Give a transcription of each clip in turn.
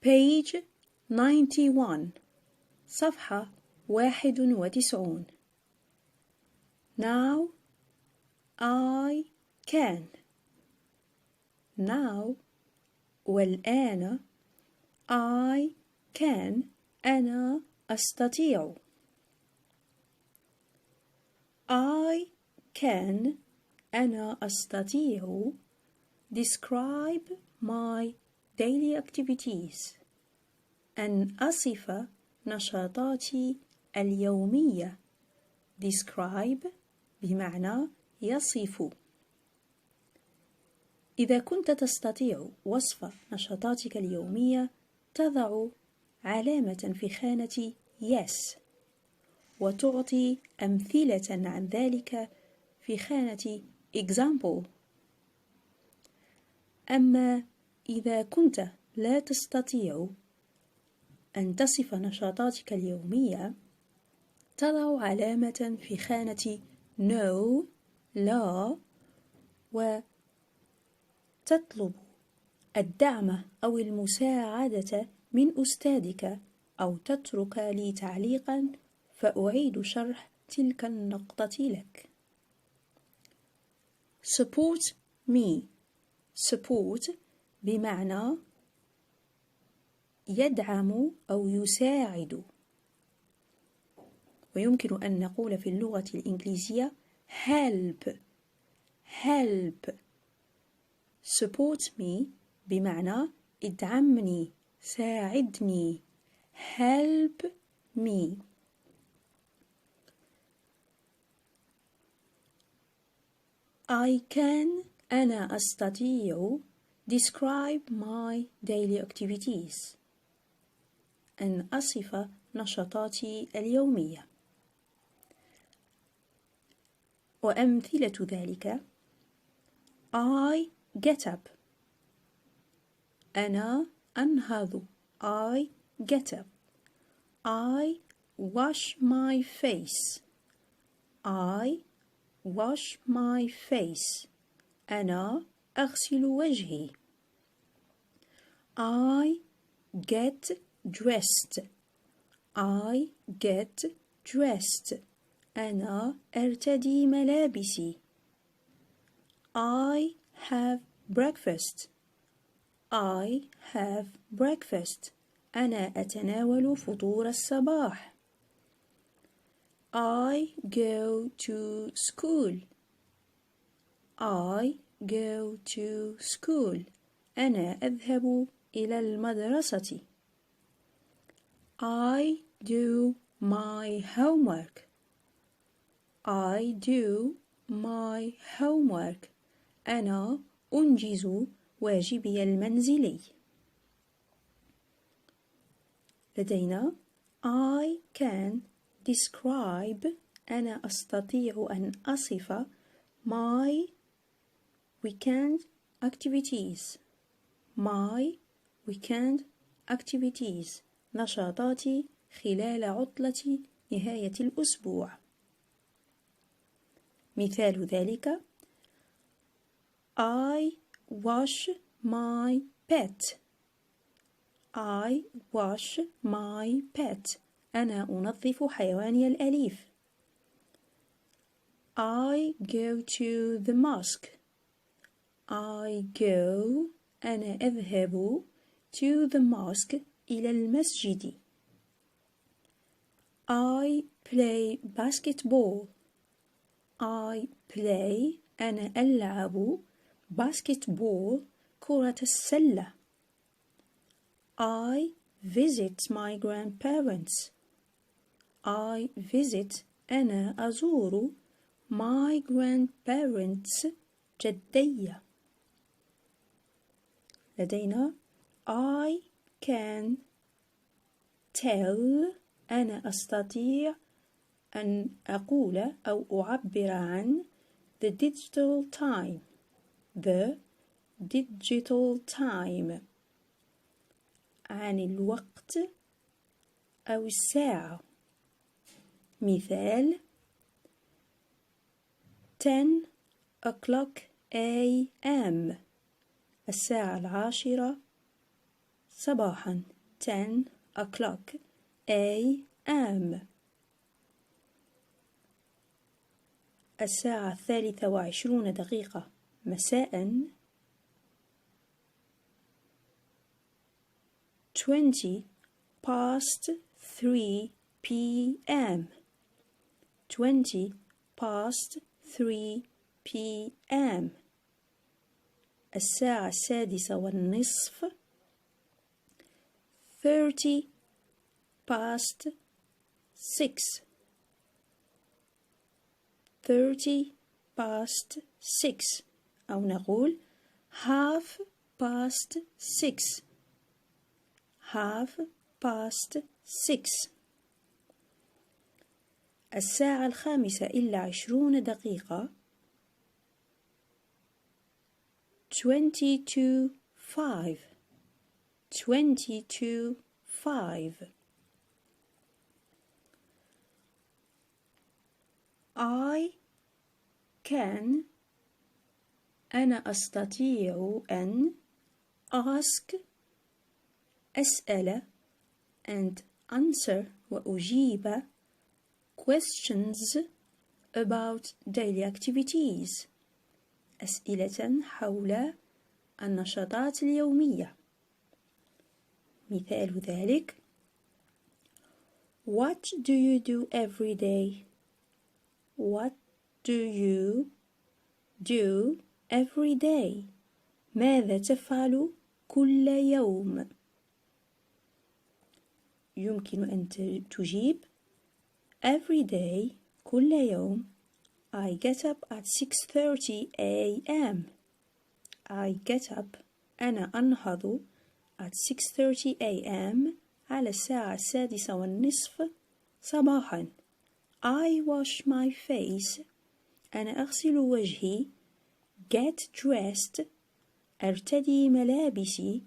page 91 صفحة 91. Now I can. Now والآن I can أنا أستطيع. I can أنا أستطيع describe my daily activities أن أصف نشاطاتي اليومية. describe بمعنى يصف. إذا كنت تستطيع وصف نشاطاتك اليومية تضع علامة في خانة yes وتعطي أمثلة عن ذلك في خانة example. أما إذا كنت لا تستطيع أن تصف نشاطاتك اليومية تضع علامة في خانة no لا وتطلب الدعم أو المساعدة من أستاذك أو تترك لي تعليقا فأعيد شرح تلك النقطة لك. support me. support بمعنى يدعم أو يساعد. ويمكن أن نقول في اللغة الإنجليزية help. help. support me بمعنى ادعمني ساعدني. help me. I can أنا أستطيع describe my daily activities أن أصف نشاطاتي اليومية. وأمثلة ذلك I get up أنا أنهض. I get up. I wash my face. I wash my face أنا أغسل وجهي. I get dressed. I get dressed أنا أرتدي ملابسي. I have breakfast. I have breakfast أنا أتناول فطور الصباح. I go to school. I go to school أنا أذهب إلى المدرسة. I do my homework. I do my homework أنا أنجز واجبي المنزلي. لدينا I can describe أنا أستطيع أن أصف my weekend activities. my weekend activities نشاطاتي خلال عطلة نهاية الأسبوع. مثال ذلك I wash my pet. I wash my pet أنا أنظف حيواني الأليف. I go to the mosque. I go أنا أذهب to the mosque إلى المسجد. I play basketball. I play أنا ألعب basketball كرة السلة. I visit my grandparents. I visit أنا أزور my grandparents جدي. لدينا I can tell أنا أستطيع أن أقول أو أعبر عن the digital time. the digital time عن الوقت أو الساعة. مثال 10 o'clock a.m. الساعة 10 صباحا. 10 o'clock a.m. الساعة 23:20 مساء. 20 past 3 p.m. 20 past 3 p.m. الساعة 6:30. 30 past 6. 30 past 6 أو نقول half past 6. half past 6. الساعة 5:20. 22 5. 22 5. أنا أستطيع أن ask أسأل and answer وأجيب questions about daily activities أسئلة حول النشاطات اليومية. مثال ذلك: What do you do every day? What do you do every day? ماذا تفعل كل يوم؟ يمكن أن تجيب every day كل يوم. I get up at 6:30 a.m. I get up أنا أنهض at 6:30 a.m. على الساعة 6:30 صباحا. I wash my face أنا أغسل وجهي. Get dressed أرتدي ملابسي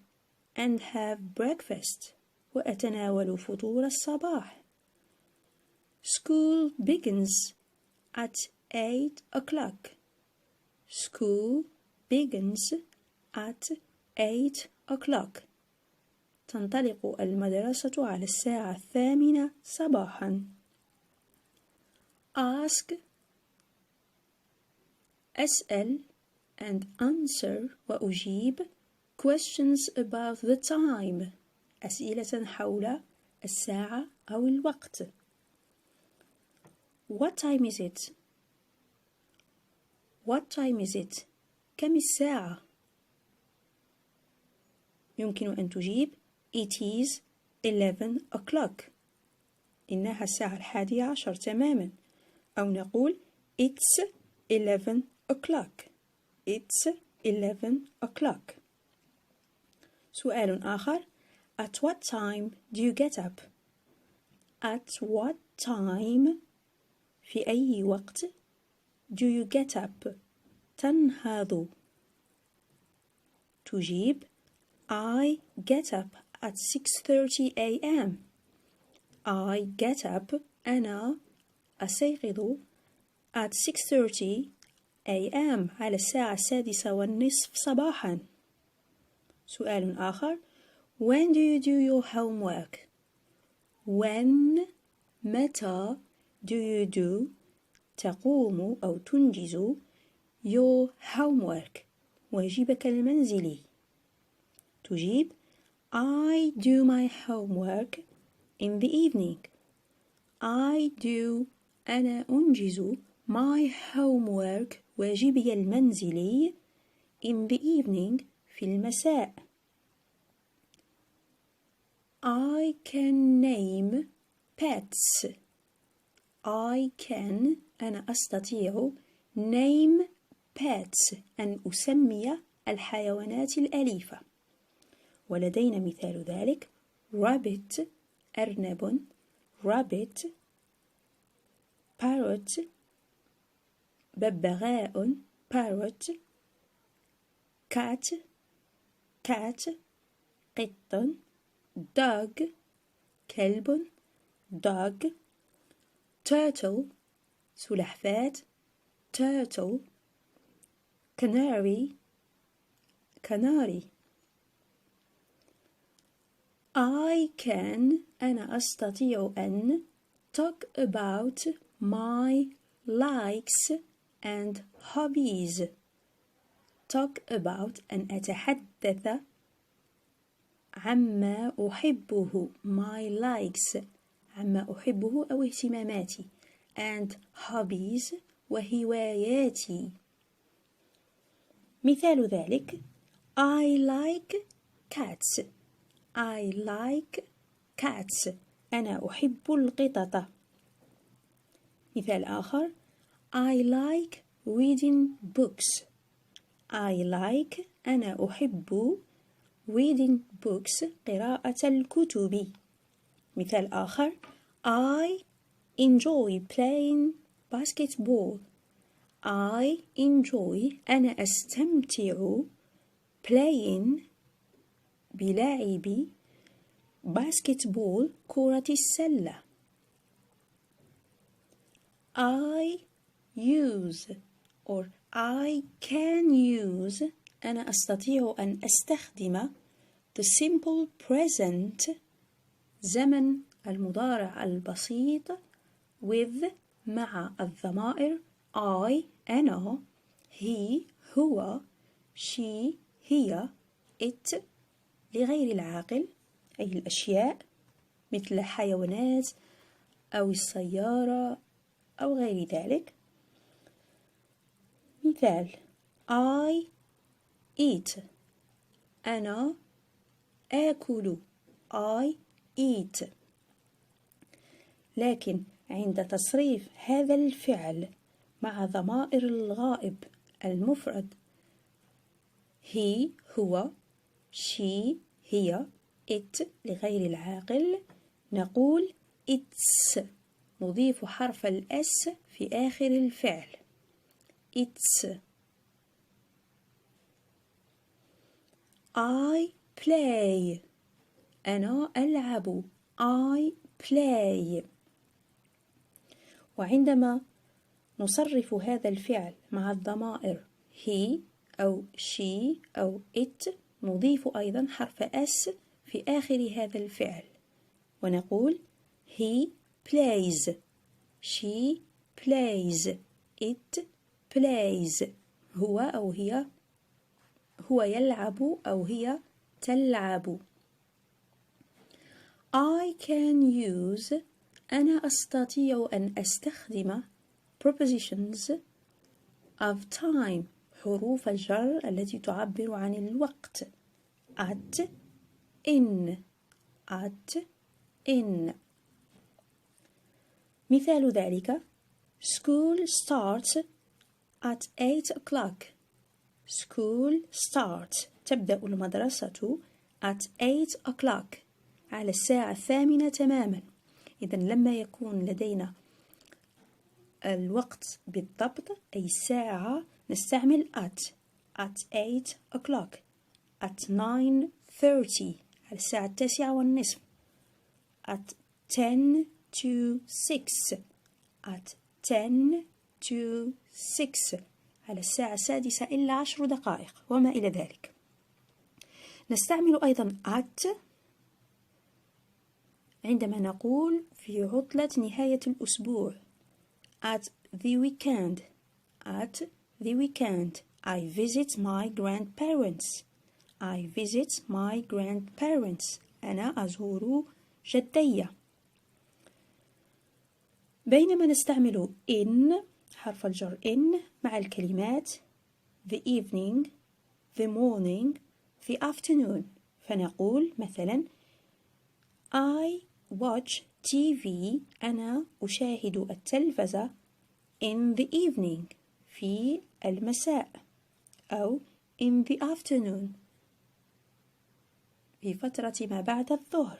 and have breakfast وأتناول فطور الصباح. School begins at 8 o'clock. School begins at 8 o'clock. تنطلق المدرسة على الساعة 8 صباحا. Ask أسأل and answer وأجيب questions about the time أسئلة حول الساعة أو الوقت. What time is it? What time is it? كم الساعة؟ يمكن أن تجيب It is 11 o'clock. إنها الساعة 11 تماما. أو نقول It's 11 o'clock. It's 11 o'clock. سؤال آخر: At what time do you get up? At what time في أي وقت do you get up تنهض؟ تجيب I get up at 6:30 a.m. I get up أنا أستيقظ at 6:30 a.m. على الساعة 6:30 صباحا. سؤال آخر: When do you do your homework? When متى do you do تقوم أو تنجز your homework واجبك المنزلي؟ تجيب I do my homework in the evening. I do أنا أنجز my homework واجبي المنزلي in the evening في المساء. I can name pets. I can أنا أستطيع name pets أن أسمي الحيوانات الأليفة. ولدينا مثال ذلك: rabbit أرنب rabbit parrot ببغاء parrot cat cat قط dog كلب dog turtle سلحفاة turtle canary canary. أنا أستطيع أن talk about my likes and hobbies. talk about أن أتحدث عما أحبه my likes عما أحبه أو اهتماماتي and hobbies وهواياتي. مثال ذلك I like cats. I like cats. أنا أحب القطط. مثال آخر I like reading books. I like أنا أحب reading books قراءة الكتب. مثال آخر I enjoy playing basketball. I enjoy أنا أستمتع playing بلعب basketball كرة السلة. I use or I can use أنا أستطيع أن أستخدم the simple present زمن المضارع البسيط with مع الضمائر I أنا he هو she هي it لغير العاقل أي الأشياء مثل الحيوانات أو السيارة أو غير ذلك. مثال I eat أنا آكل I eat. لكن عند تصريف هذا الفعل مع ضمائر الغائب المفرد he هو she هي it لغير العاقل نقول it's نضيف حرف الأس في آخر الفعل it's. I play أنا ألعب I play. وعندما نصرف هذا الفعل مع الضمائر he أو she أو it نضيف أيضا حرف أس في آخر هذا الفعل ونقول he plays she plays it plays هو أو هي هو يلعب أو هي تلعب. I can use أنا أستطيع أن أستخدم prepositions of time حروف الجر التي تعبر عن الوقت at in. مثال ذلك School starts at 8 o'clock. School starts تبدأ المدرسة at 8 o'clock على الساعة 8 تماما. إذن لما يكون لدينا الوقت بالضبط أي الساعة نستعمل at 8 o'clock at 9:30 على الساعة 9:30 at 10 to 6 at 10 to 6 على الساعة 6:10 وما إلى ذلك. نستعمل أيضا at عندما نقول في عطلة نهاية الأسبوع at the weekend. At the weekend I visit my grandparents. I visit my grandparents. أنا أزور جدي. بينما نستعمل in حرف الجر in مع الكلمات the evening, the morning, the afternoon. فنقول مثلا I watch TV. أنا أشاهد التلفزة in the evening في المساء أو in the afternoon في فترة ما بعد الظهر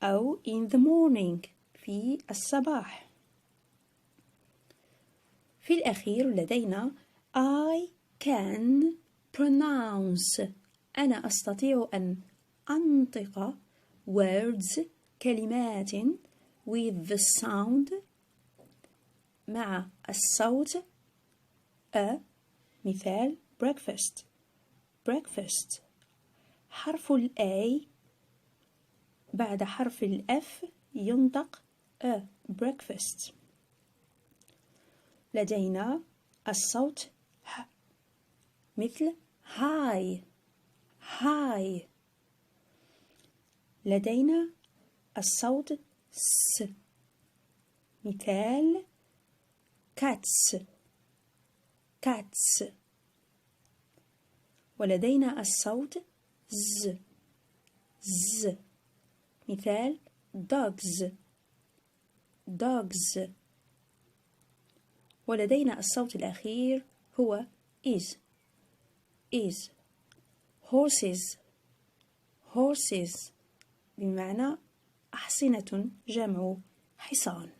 أو in the morning في الصباح. في الأخير لدينا I can pronounce. أنا أستطيع أن أنطق words كلمات with the sound مع الصوت a. مثال breakfast. breakfast. حرف ال A بعد حرف الأف ينطق breakfast. لدينا الصوت ح مثل هاي هاي. لدينا الصوت س مثال cats cats. ولدينا الصوت ز ز مثال dogs dogs. ولدينا الصوت الأخير هو is horses horses بمعنى أحصنة جمع حصان.